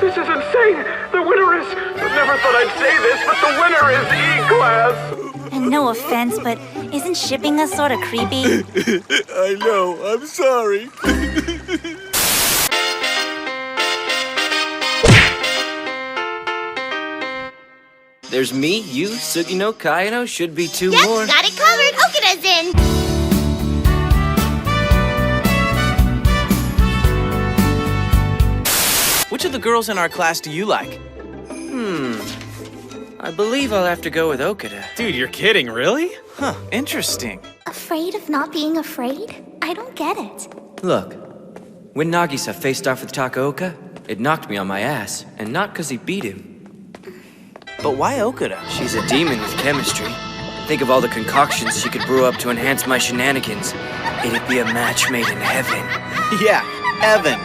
This is insane! The winner is... Never thought I'd say this, but the winner is E-Class! And no offense, but isn't shipping us sort of creepy? I know, I'm sorry. There's me, you, Sugino, Kayano, should be two Yep, more. got it covered. Okuda's in. Which of the girls in our class do you like? I believe I'll have to go with Okuda. Dude, you're kidding, really? Huh, interesting. Afraid of not being afraid? I don't get it. Look, when Nagisa faced off with Takaoka, it knocked me on my ass, and not because he beat him. But why Okuda? She's a demon with chemistry. Think of all the concoctions she could brew up to enhance my shenanigans. It'd be a match made in heaven. Yeah, Evan.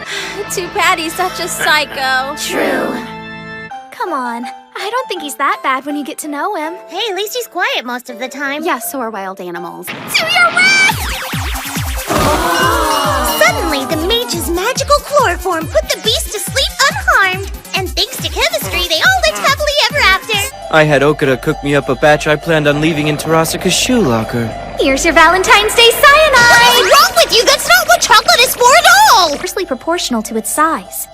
Too bad he's such a psycho. True. Come on. I don't think he's that bad when you get to know him. Hey, at least he's quiet most of the time. Yeah, so are wild animals. To your rest! Suddenly, the mage's magical chloroform put the beast to sleep unharmed. And thanks to chemistry, they all lived happily ever after. I had Okuda cook me up a batch I planned on leaving in Terasaka's shoe locker. Here's your Valentine's Day cyanide! What is wrong with you? That's not what chocolate is for at all! Inversely proportional to its size.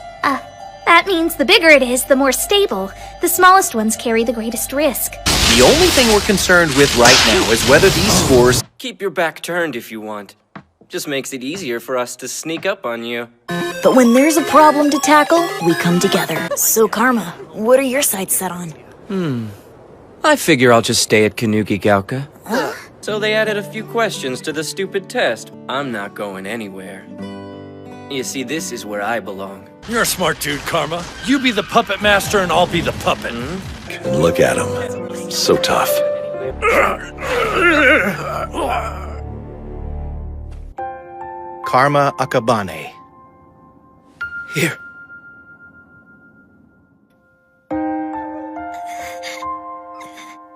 That means the bigger it is, the more stable. The smallest ones carry the greatest risk. The only thing we're concerned with right now is whether these scores... Keep your back turned if you want. Just makes it easier for us to sneak up on you. But when there's a problem to tackle, we come together. So, Karma, what are your sights set on? I figure I'll just stay at Kanuki Gauka. So they added a few questions to the stupid test. I'm not going anywhere. You see, this is where I belong. You're a smart dude, Karma. You be the puppet master and I'll be the puppet. Look at him. So tough. Karma Akabane. Here.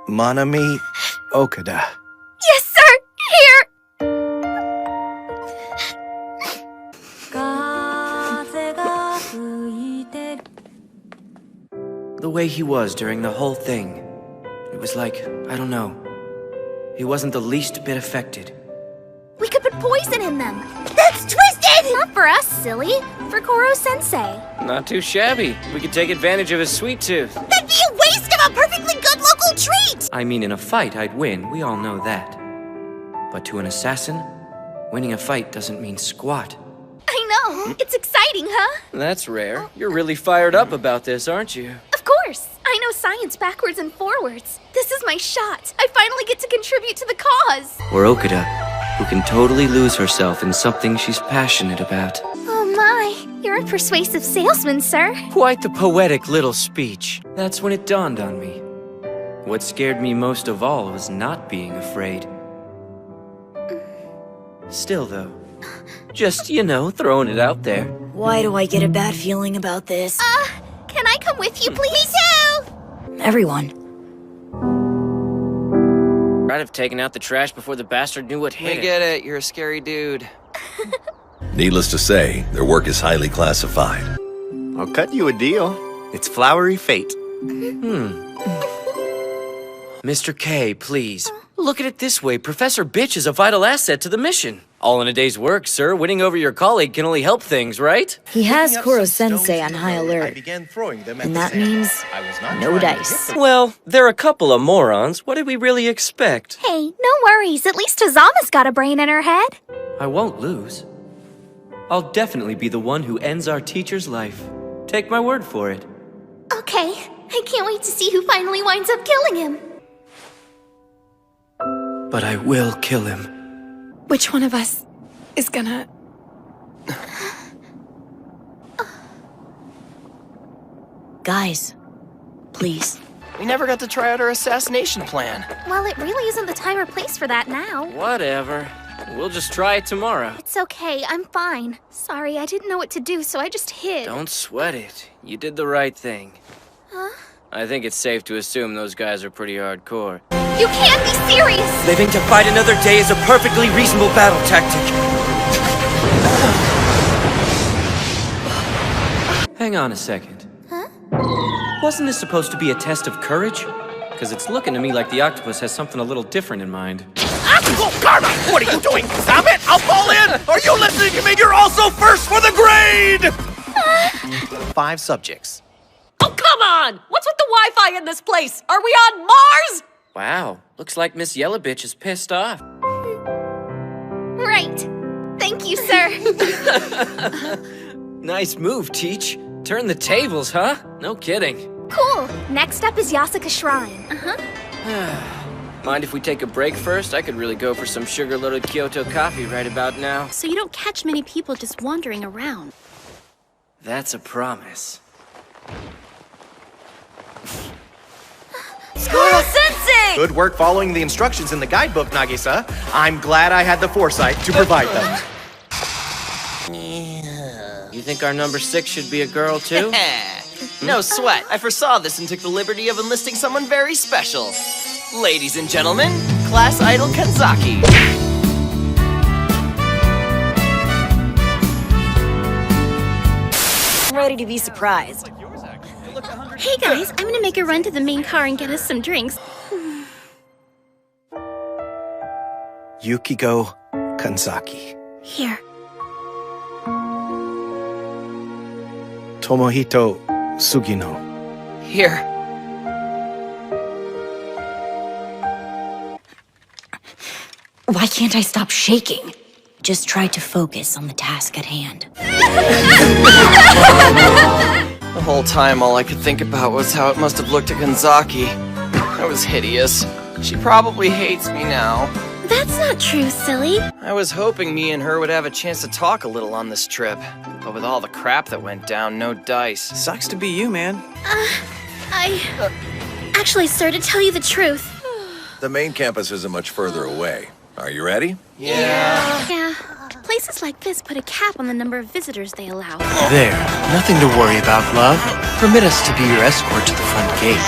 Manami Okuda. Yes, sir! Here! The way he was during the whole thing. It was like, I don't know. He wasn't the least bit affected. We could put poison in them. That's twisted! Not for us, silly. For Koro-sensei. Not too shabby. We could take advantage of his sweet tooth. That'd be a waste of a perfectly good local treat! I mean, in a fight, I'd win. We all know that. But to an assassin, winning a fight doesn't mean squat. I know. It's exciting, huh? That's rare. You're really fired up about this, aren't you? Of course. I know science backwards and forwards. This is my shot. I finally get to contribute to the cause. Or Okuda, who can totally lose herself in something she's passionate about. Oh my. You're a persuasive salesman, sir. Quite the poetic little speech. That's when it dawned on me. What scared me most of all was not being afraid. Still, though, just, throwing it out there. Why do I get a bad feeling about this? Can I come with you, please? Me too! Everyone. I'd have taken out the trash before the bastard knew what hit We it. get it, you're a scary dude. Needless to say, their work is highly classified. I'll cut you a deal. It's flowery fate. Mr. K, please. Look at it this way. Professor Bitch is a vital asset to the mission. All in a day's work, sir. Winning over your colleague can only help things, right? He has Koro-sensei on high alert. And that means no dice. Well, they're a couple of morons. What did we really expect? Hey, no worries. At least Hazama's got a brain in her head. I won't lose. I'll definitely be the one who ends our teacher's life. Take my word for it. Okay. I can't wait to see who finally winds up killing him. But I will kill him. Which one of us is gonna... Guys, please. We never got to try out our assassination plan. Well, it really isn't the time or place for that now. Whatever. We'll just try it tomorrow. It's okay. I'm fine. Sorry, I didn't know what to do, so I just hid. Don't sweat it. You did the right thing. Huh? I think it's safe to assume those guys are pretty hardcore. You can't be serious! Living to fight another day is a perfectly reasonable battle tactic. Hang on a second. Huh? Wasn't this supposed to be a test of courage? Because it's looking to me like the octopus has something a little different in mind. Oh, Karma! What are you doing? Stop it! I'll fall in! Are you listening to me? You're also first for the grade! 5 subjects. Oh, come on! What's with the Wi-Fi in this place? Are we on Mars? Wow, looks like Miss Jelavić is pissed off. Right. Thank you, sir. Nice move, Teach. Turn the tables, huh? No kidding. Cool. Next up is Yasuka Shrine. Mind if we take a break first? I could really go for some sugar-loaded Kyoto coffee right about now. So you don't catch many people just wandering around. That's a promise. Koro-sensei! Good work following the instructions in the guidebook, Nagisa. I'm glad I had the foresight to provide them. You think our number 6 should be a girl, too? No sweat. I foresaw this and took the liberty of enlisting someone very special. Ladies and gentlemen, class idol Kanzaki. I'm ready to be surprised. Hey guys, I'm gonna make a run to the main car and get us some drinks. Yukiko Kanzaki. Here. Tomohito Sugino. Here. Why can't I stop shaking? Just try to focus on the task at hand. The whole time, all I could think about was how it must have looked to Kanzaki. It was hideous. She probably hates me now. That's not true, silly. I was hoping me and her would have a chance to talk a little on this trip. But with all the crap that went down, no dice. Sucks to be you, man. Actually, sir, to tell you the truth. The main campus isn't much further away. Are you ready? Yeah. Places like this put a cap on the number of visitors they allow. There. Nothing to worry about, love. Permit us to be your escort to the front gate.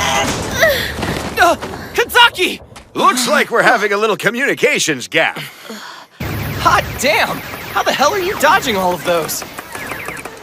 Kanzaki! Looks like we're having a little communications gap. Hot damn! How the hell are you dodging all of those?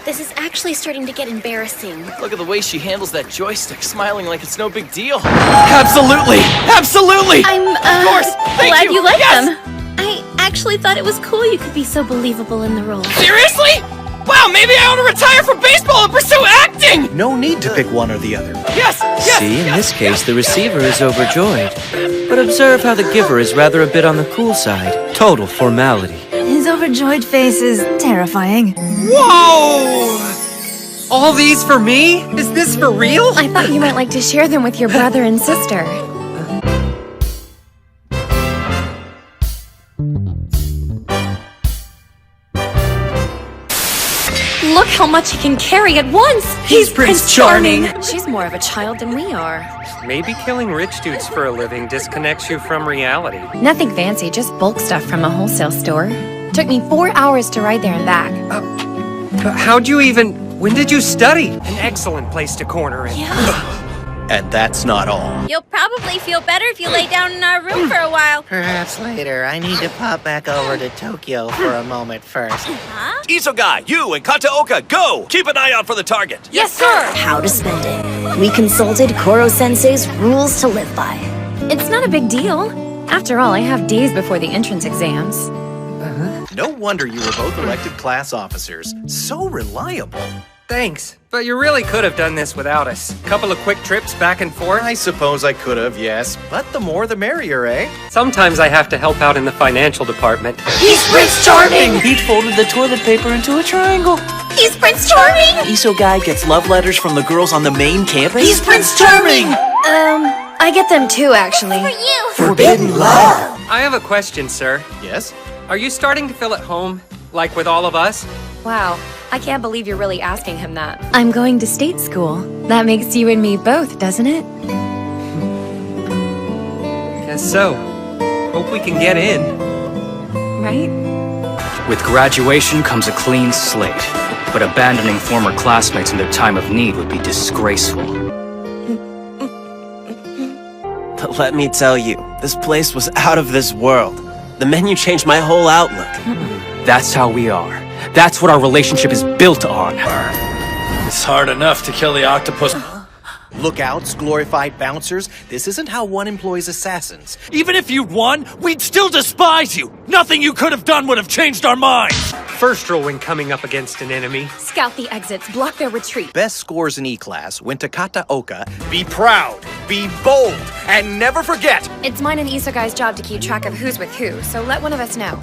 This is actually starting to get embarrassing. Look at the way she handles that joystick, smiling like it's no big deal. Absolutely! Absolutely! I'm, of course! Thank glad you liked yes! them. I actually thought it was cool you could be so believable in the role. Seriously? Wow, maybe I want to retire from baseball and pursue acting! No need to pick one or the other. Yes! Yes! See, in this case, the receiver is overjoyed. But observe how the giver is rather a bit on the cool side. Total formality. His overjoyed face is terrifying. Whoa! All these for me? Is this for real? I thought you might like to share them with your brother and sister. Look how much he can carry at once! He's Prince Charming! She's more of a child than we are. Maybe killing rich dudes for a living disconnects you from reality. Nothing fancy, just bulk stuff from a wholesale store. Took me 4 hours to ride there and back. How'd you even... When did you study? An excellent place to corner in. And that's not all. You'll probably feel better if you lay down in our room for a while. Perhaps later. I need to pop back over to Tokyo for a moment first. Isogai, you and Kataoka, go! Keep an eye out for the target. Yes, sir! How to spend it. We consulted Koro-sensei's rules to live by. It's not a big deal. After all, I have days before the entrance exams. No wonder you were both elected class officers. So reliable. Thanks, but you really could have done this without us. Couple of quick trips back and forth. I suppose I could have, yes. But the more the merrier, eh? Sometimes I have to help out in the financial department. He's Prince Charming! He'd folded the toilet paper into a triangle. He's Prince Charming! Isogai gets love letters from the girls on the main campus. He's Prince Charming! I get them too, actually. For you! Forbidden love. I have a question, sir. Yes? Are you starting to feel at home? Like with all of us? Wow, I can't believe you're really asking him that. I'm going to state school. That makes you and me both, doesn't it? Guess so. Hope we can get in. Right? With graduation comes a clean slate, but abandoning former classmates in their time of need would be disgraceful. But let me tell you, this place was out of this world. The menu changed my whole outlook. That's how we are. That's what our relationship is built on. It's hard enough to kill the octopus. Lookouts, glorified bouncers. This isn't how one employs assassins. Even if you'd won, we'd still despise you. Nothing you could have done would have changed our minds. First rule when coming up against an enemy. Scout the exits, block their retreat. Best scores in E-Class went to Kataoka. Be proud, be bold, and never forget. It's mine and Isogai's job to keep track of who's with who, so let one of us know.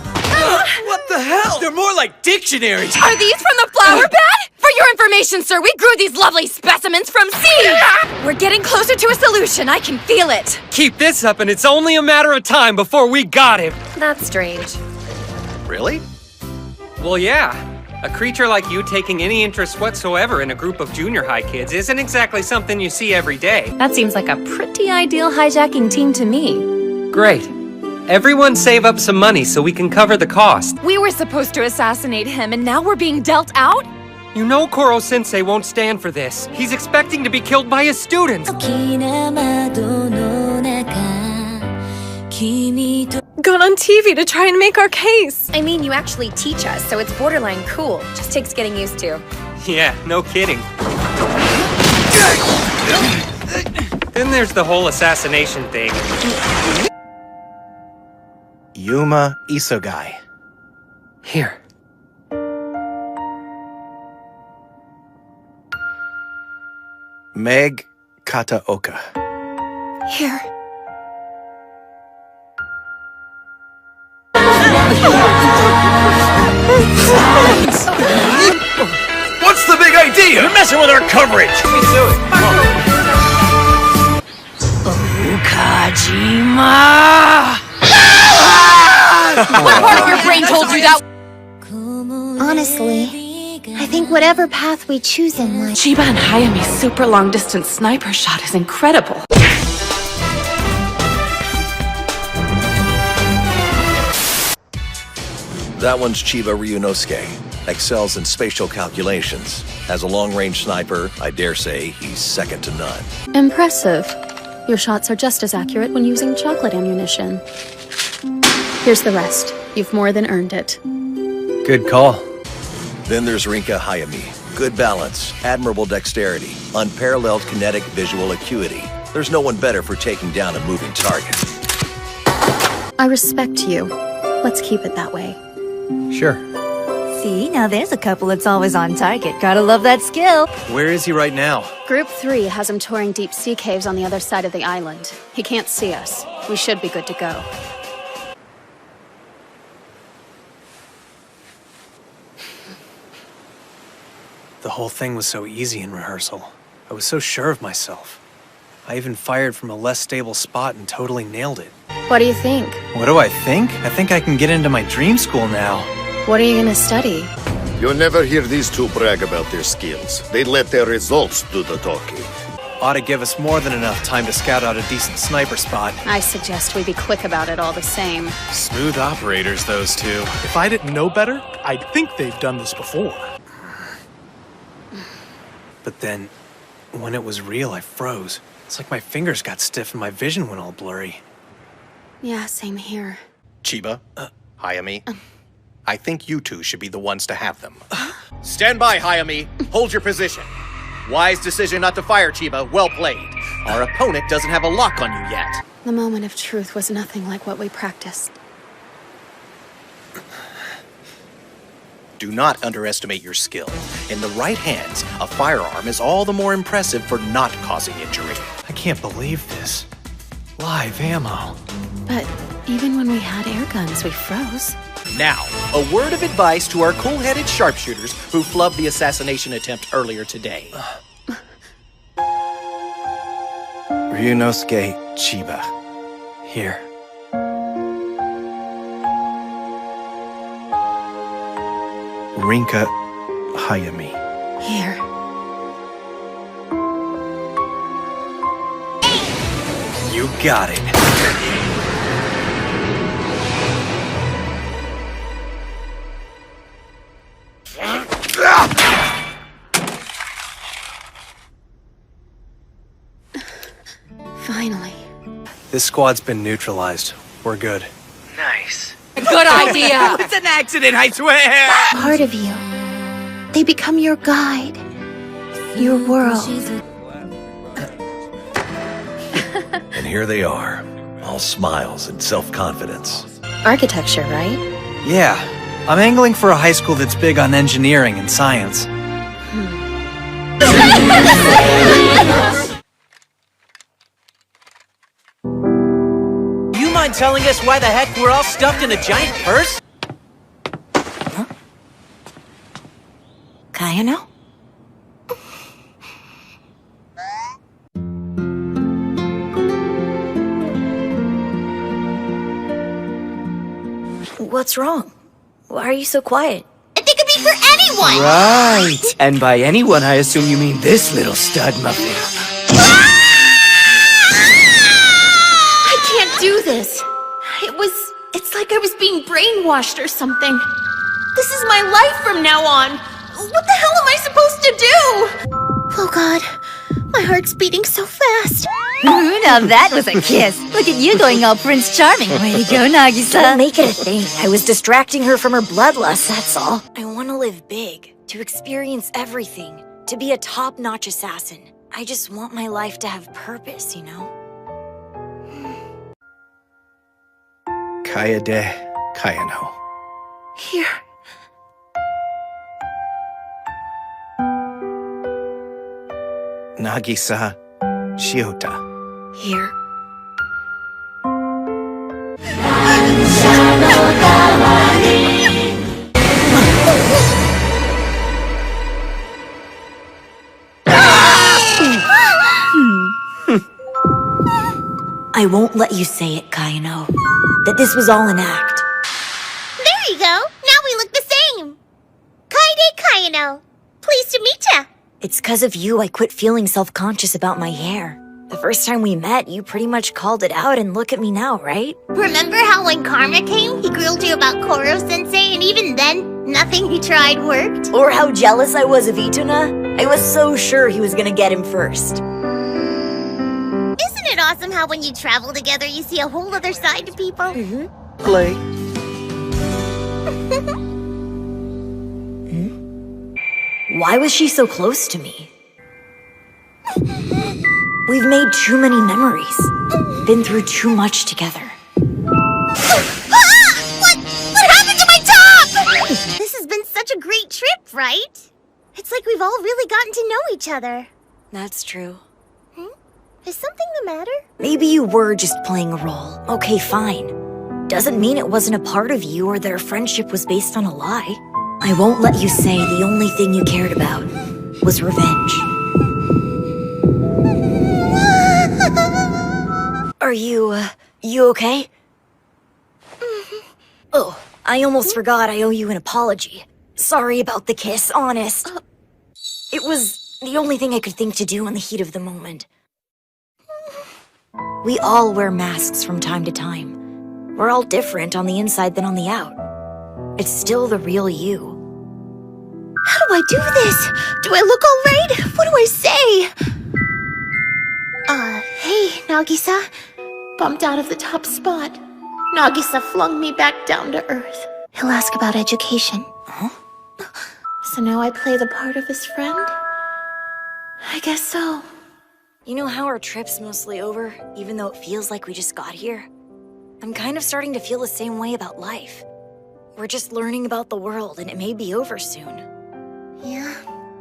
What the hell? They're more like dictionaries. Are these from the flower bed? For your information, sir, we grew these lovely specimens from seeds! We're getting closer to a solution, I can feel it. Keep this up and it's only a matter of time before we got him. That's strange. Really? Well, yeah. A creature like you taking any interest whatsoever in a group of junior high kids isn't exactly something you see every day. That seems like a pretty ideal hijacking team to me. Great. Everyone save up some money so we can cover the cost. We were supposed to assassinate him and now we're being dealt out? You know Koro-sensei won't stand for this. He's expecting to be killed by his students. Got on TV to try and make our case. I mean, you actually teach us, so it's borderline cool. Just takes getting used to. Yeah, no kidding. Then there's the whole assassination thing. Yuma Isogai. Here. Meg Kataoka. Here. What's the big idea? You're messing with our coverage. Let me do it. What part of your brain told you that? Honestly, I think whatever path we choose in life... Chiba and Hayami's super long-distance sniper shot is incredible. That one's Chiba Ryunosuke. Excels in spatial calculations. As a long-range sniper, I dare say he's second to none. Impressive. Your shots are just as accurate when using chocolate ammunition. Here's the rest. You've more than earned it. Good call. Then there's Rinka Hayami. Good balance, admirable dexterity, unparalleled kinetic visual acuity. There's no one better for taking down a moving target. I respect you. Let's keep it that way. Sure. See, now there's a couple that's always on target. Gotta love that skill. Where is he right now? Group 3 has him touring deep sea caves on the other side of the island. He can't see us. We should be good to go. The whole thing was so easy in rehearsal. I was so sure of myself. I even fired from a less stable spot and totally nailed it. What do you think? What do I think? I think I can get into my dream school now. What are you gonna study? You'll never hear these two brag about their skills. They let their results do the talking. Ought to give us more than enough time to scout out a decent sniper spot. I suggest we be quick about it all the same. Smooth operators, those two. If I didn't know better, I'd think they've done this before. But then, when it was real, I froze. It's like my fingers got stiff and my vision went all blurry. Yeah, same here. Chiba, Hayami, I think you two should be the ones to have them. Stand by, Hayami. Hold your position. Wise decision not to fire, Chiba. Well played. Our opponent doesn't have a lock on you yet. The moment of truth was nothing like what we practiced. Do not underestimate your skill. In the right hands, a firearm is all the more impressive for not causing injury. I can't believe this. Live ammo. But even when we had air guns, we froze. Now, a word of advice to our cool-headed sharpshooters who flubbed the assassination attempt earlier today. Ryunosuke Chiba. Here. Rinka Hayami. Here. You got it. Finally. This squad's been neutralized. We're good. Nice. Good idea. It's an accident, I swear. Part of you. They become your guide. Your world. And here they are, all smiles and self-confidence. Architecture, right? Yeah, I'm angling for a high school that's big on engineering and science. You mind telling us why the heck we're all stuffed in a giant purse? Kayano? What's wrong? Why are you so quiet? They could be for anyone! Right. And by anyone, I assume you mean this little stud muffin. I can't do this. It's like I was being brainwashed or something. This is my life from now on. What the hell am I supposed to do? Oh god, my heart's beating so fast. Now that was a kiss. Look at you going all Prince Charming. Way to go, Nagisa. Don't make it a thing. I was distracting her from her bloodlust, that's all. I want to live big, to experience everything, to be a top-notch assassin. I just want my life to have purpose, you know? Kaede, Kayano. Here. Nagisa, Shiota. Here. I won't let you say it, Kayano. That this was all an act. There you go. Now we look the same. Kaede Kayano. Pleased to meet ya. It's 'cause of you I quit feeling self-conscious about my hair. The first time we met, you pretty much called it out, and look at me now, right? Remember how when Karma came, he grilled you about Koro-sensei, and even then, nothing he tried worked? Or how jealous I was of Ituna? I was so sure he was gonna get him first. Isn't it awesome how when you travel together, you see a whole other side to people? Mm-hmm. Play. Why was she so close to me? We've made too many memories. Been through too much together. What happened to my top? This has been such a great trip, right? It's like we've all really gotten to know each other. That's true. Is something the matter? Maybe you were just playing a role. Okay, fine. Doesn't mean it wasn't a part of you or that our friendship was based on a lie. I won't let you say the only thing you cared about was revenge. Are you okay? Oh, I almost forgot I owe you an apology. Sorry about the kiss, honest. It was the only thing I could think to do in the heat of the moment. We all wear masks from time to time. We're all different on the inside than on the out. It's still the real you. How do I do this? Do I look all right? What do I say? Hey, Nagisa. Bumped out of the top spot. Nagisa flung me back down to earth. He'll ask about education. Huh? So now I play the part of his friend? I guess so. You know how our trip's mostly over, even though it feels like we just got here? I'm kind of starting to feel the same way about life. We're just learning about the world, and it may be over soon. Yeah.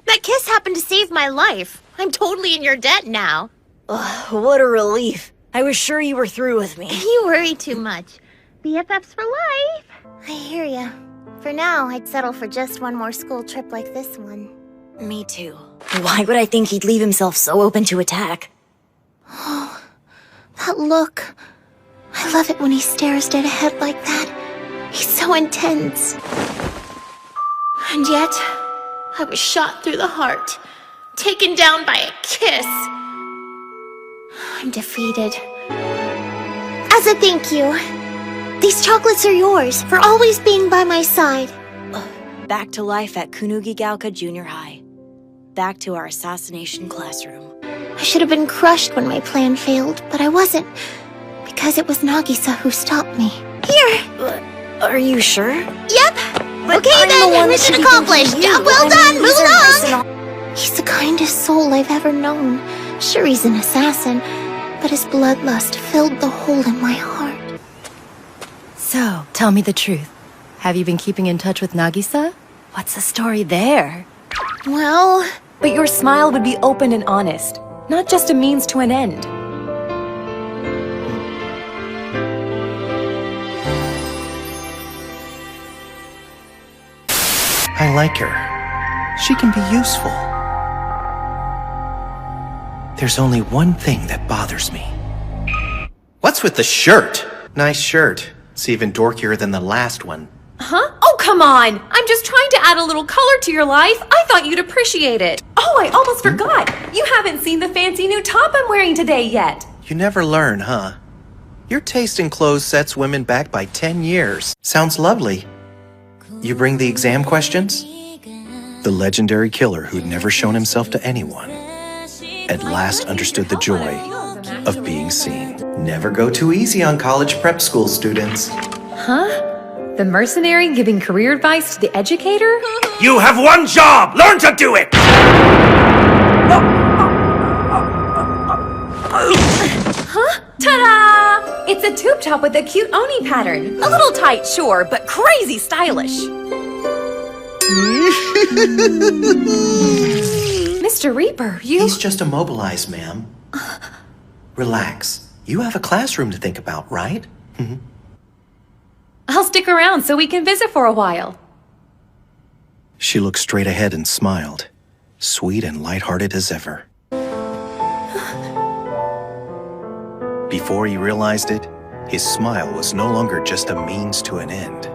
That kiss happened to save my life. I'm totally in your debt now. Ugh, what a relief. I was sure you were through with me. You worry too much. BFFs for life. I hear ya. For now, I'd settle for just one more school trip like this one. Me too. Why would I think he'd leave himself so open to attack? Oh, that look. I love it when he stares dead ahead like that. He's so intense. And yet, I was shot through the heart, taken down by a kiss. I'm defeated. As a thank you, these chocolates are yours for always being by my side. Back to life at Kunugigaoka Junior High. Back to our assassination classroom. I should have been crushed when my plan failed, but I wasn't. Because it was Nagisa who stopped me. Here! Are you sure? Yep! Okay then, mission accomplished! Job well done, move along! He's the kindest soul I've ever known. Sure, he's an assassin, but his bloodlust filled the hole in my heart. So, tell me the truth. Have you been keeping in touch with Nagisa? What's the story there? Well... But your smile would be open and honest, not just a means to an end. I like her. She can be useful. There's only one thing that bothers me. What's with the shirt? Nice shirt. It's even dorkier than the last one. Huh? Oh, come on! I'm just trying to add a little color to your life. I thought you'd appreciate it. Oh, I almost forgot. You haven't seen the fancy new top I'm wearing today yet. You never learn, huh? Your taste in clothes sets women back by 10 years. Sounds lovely. You bring the exam questions? The legendary killer who'd never shown himself to anyone at last understood the joy of being seen. Never go too easy on college prep school students. Huh? The mercenary giving career advice to the educator? You have one job! Learn to do it! Huh? Ta-da! It's a tube top with a cute oni pattern. A little tight, sure, but crazy stylish. Mr. Reaper, you... He's just immobilized, ma'am. Relax. You have a classroom to think about, right? I'll stick around so we can visit for a while. She looked straight ahead and smiled, sweet and lighthearted as ever. Before he realized it, his smile was no longer just a means to an end.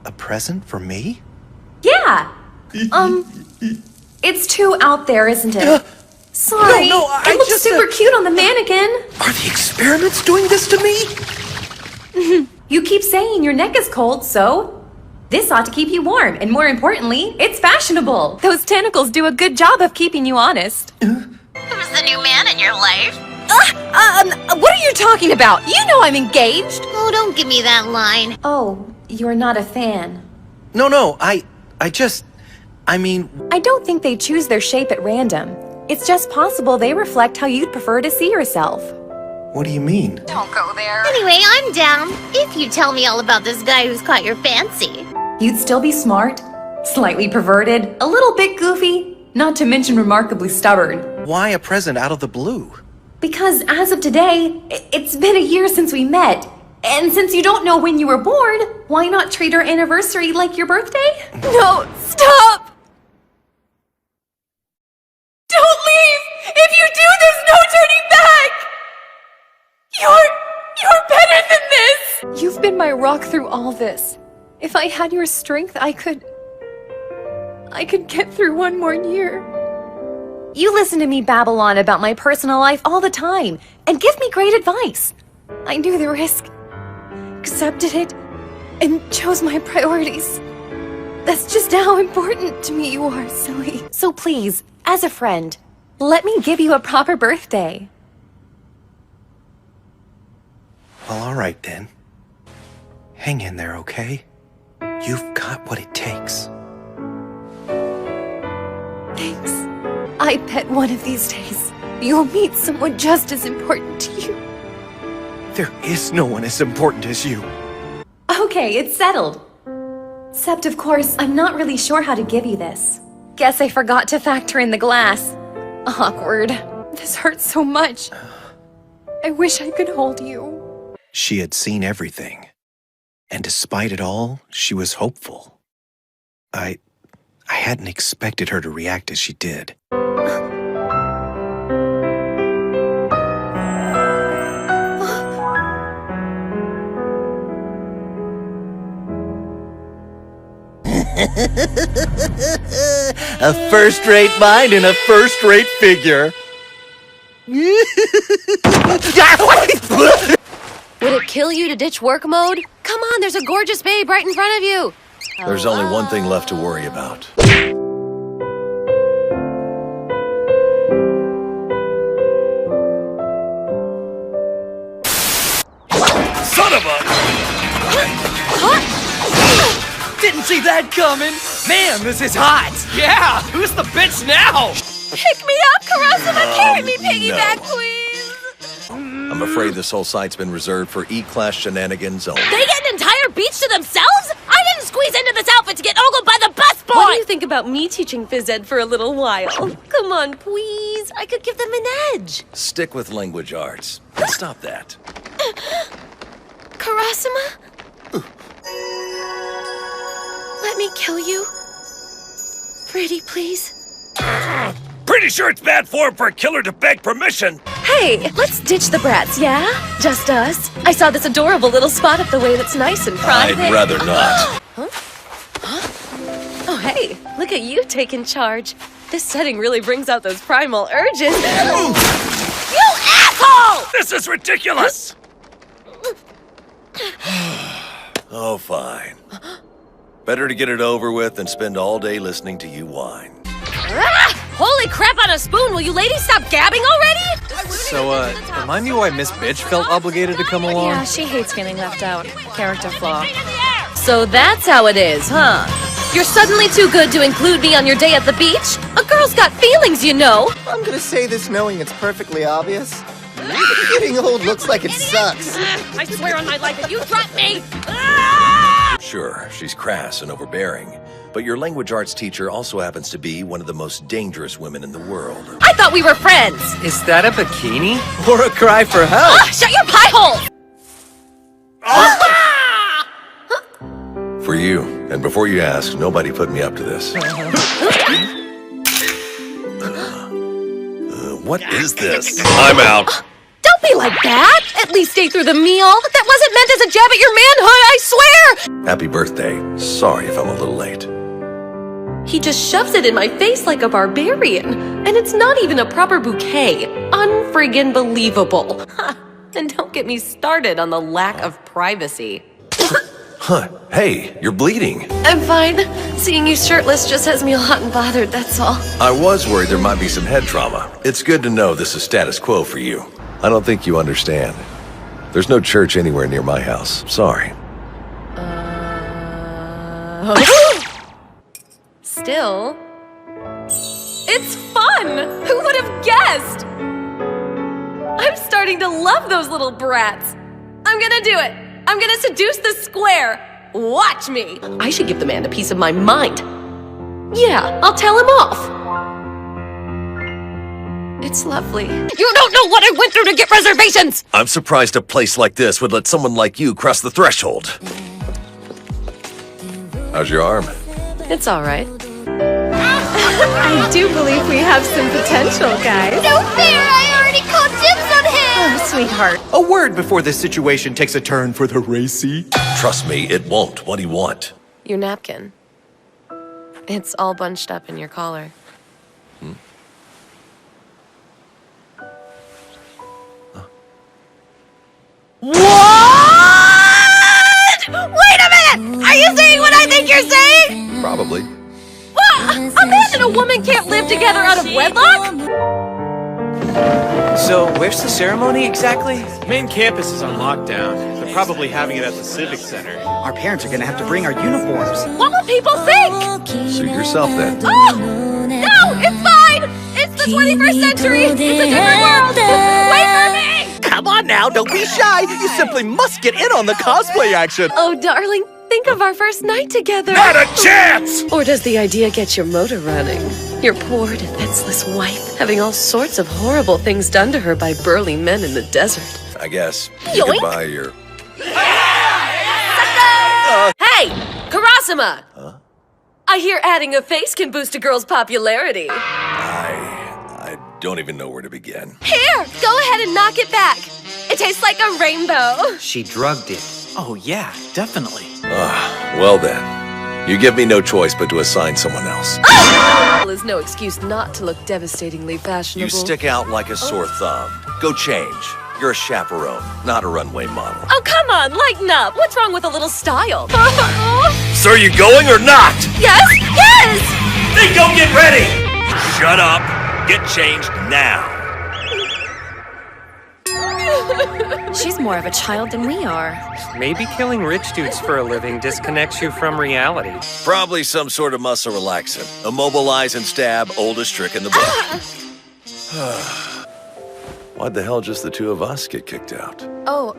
A present for me? Yeah! It's too out there, isn't it? Sorry, No, it looks super cute on the mannequin. Are the experiments doing this to me? You keep saying your neck is cold, so... This ought to keep you warm, and more importantly, it's fashionable. Those tentacles do a good job of keeping you honest. Who's the new man in your life? What are you talking about? You know I'm engaged. Oh, don't give me that line. Oh, you're not a fan. No, I mean... I don't think they choose their shape at random. It's just possible they reflect how you'd prefer to see yourself. What do you mean? Don't go there. Anyway, I'm down. If you tell me all about this guy who's caught your fancy. You'd still be smart, slightly perverted, a little bit goofy, not to mention remarkably stubborn. Why a present out of the blue? Because as of today, it's been a year since we met. And since you don't know when you were born, why not treat our anniversary like your birthday? No, stop! Don't leave! If you do, there's no turning back! You're better than this! You've been my rock through all this. If I had your strength, I could get through one more year. You listen to me babble on about my personal life all the time, and give me great advice. I knew the risk, accepted it, and chose my priorities. That's just how important to me you are, silly. So please, as a friend, let me give you a proper birthday. Well, all right then. Hang in there, okay? You've got what it takes. Thanks. I bet one of these days you'll meet someone just as important to you. There is no one as important as you. Okay, it's settled. Except, of course, I'm not really sure how to give you this. Guess I forgot to factor in the glass. Awkward. This hurts so much. I wish I could hold you. She had seen everything. And despite it all, she was hopeful. I hadn't expected her to react as she did. A first-rate mind and a first-rate figure. Would it kill you to ditch work mode? Come on, there's a gorgeous babe right in front of you. There's only one thing left to worry about. Son of a... Didn't see that coming! Man, this is hot! Yeah, who's the bitch now? Pick me up, Karasuma! Carry me piggyback, no. please! I'm afraid this whole site's been reserved for E-Class shenanigans only. They get an entire beach to themselves? I didn't squeeze into this outfit to get ogled by the busboy! What do you think about me teaching phys ed for a little while? Come on, please. I could give them an edge. Stick with language arts. Stop that. Karasuma? Let me kill you. Pretty, please. Pretty sure it's bad form for a killer to beg permission. Hey, let's ditch the brats, yeah? Just us. I saw this adorable little spot up the way that's nice and private. I'd rather not. Huh? Oh, hey, look at you taking charge. This setting really brings out those primal urges. You asshole! This is ridiculous! Oh, fine. Better to get it over with than spend all day listening to you whine. Holy crap on a spoon! Will you ladies stop gabbing already? So, remind me why Miss Bitch felt obligated to come along? Yeah, she hates getting left out. Character flaw. So that's how it is, huh? You're suddenly too good to include me on your day at the beach? A girl's got feelings, you know. I'm gonna say this knowing it's perfectly obvious. Getting old looks like it sucks. I swear on my life, if you drop me! Sure, she's crass and overbearing, but your language arts teacher also happens to be one of the most dangerous women in the world. I thought we were friends! Is that a bikini? Or a cry for help? Shut your pie hole! For you, and before you ask, nobody put me up to this. What is this? I'm out. Don't be like that! At least stay through the meal! That wasn't meant as a jab at your manhood, I swear! Happy birthday. Sorry if I'm a little late. He just shoves it in my face like a barbarian. And it's not even a proper bouquet. Unfriggin' believable. And don't get me started on the lack of privacy. Huh. Hey, you're bleeding. I'm fine. Seeing you shirtless just has me all hot and bothered, that's all. I was worried there might be some head trauma. It's good to know this is status quo for you. I don't think you understand. There's no church anywhere near my house. Sorry. Still, it's fun! Who would have guessed? I'm starting to love those little brats. I'm gonna do it. I'm gonna seduce the square. Watch me. I should give the man a piece of my mind. Yeah, I'll tell him off. It's lovely. You don't know what I went through to get reservations! I'm surprised a place like this would let someone like you cross the threshold. How's your arm? It's all right. I do believe we have some potential, guys. No fair! I already called dibs on him! Oh, sweetheart. A word before this situation takes a turn for the racy. Trust me, it won't. What do you want? Your napkin. It's all bunched up in your collar. What?! Wait a minute! Are you saying what I think you're saying? Probably. What? A man and a woman can't live together out of wedlock? So, where's the ceremony exactly? Main campus is on lockdown. They're probably having it at the Civic Center. Our parents are gonna have to bring our uniforms. What will people think? Suit yourself then. Oh! No! It's fine! It's the 21st century! It's a different world! Wait for me! Come on now, don't be shy. You simply must get in on the cosplay action. Oh, darling, think of our first night together. Not a chance! Or does the idea get your motor running? Your poor, defenseless wife, having all sorts of horrible things done to her by burly men in the desert. I guess you could buy your... Hey, Karasuma! Huh? I hear adding a face can boost a girl's popularity. I don't even know where to begin. Here, go ahead and knock it back. It tastes like a rainbow. She drugged it. Oh yeah, definitely. Well then. You give me no choice but to assign someone else. Well, is no excuse not to look devastatingly fashionable. You stick out like a sore thumb. Go change. You're a chaperone, not a runway model. Oh, come on, lighten up. What's wrong with a little style? So are you going or not? Yes, yes! Then go get ready! Shut up. Get changed now. She's more of a child than we are. Maybe killing rich dudes for a living disconnects you from reality. Probably some sort of muscle relaxant. Immobilize and stab, oldest trick in the book. Why'd the hell just the two of us get kicked out? Oh,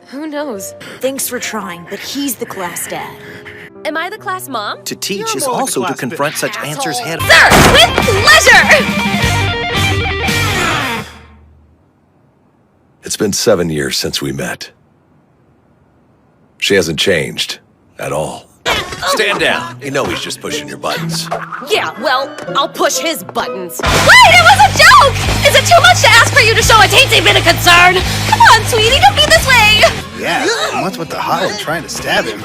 who knows? Thanks for trying, but he's the class dad. Am I the class mom? To teach is also to confront such answers head on. Sir, with pleasure! It's been 7 years since we met. She hasn't changed at all. Stand down. You know he's just pushing your buttons. Yeah, well, I'll push his buttons. Wait, it was a joke! Is it too much to ask for you to show a teensy bit of concern? Come on, sweetie, don't be this way! Yeah, what's with the hollow trying to stab him?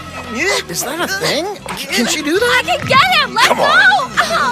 Is that a thing? Can she do that? I can get him! Let's Come on. go!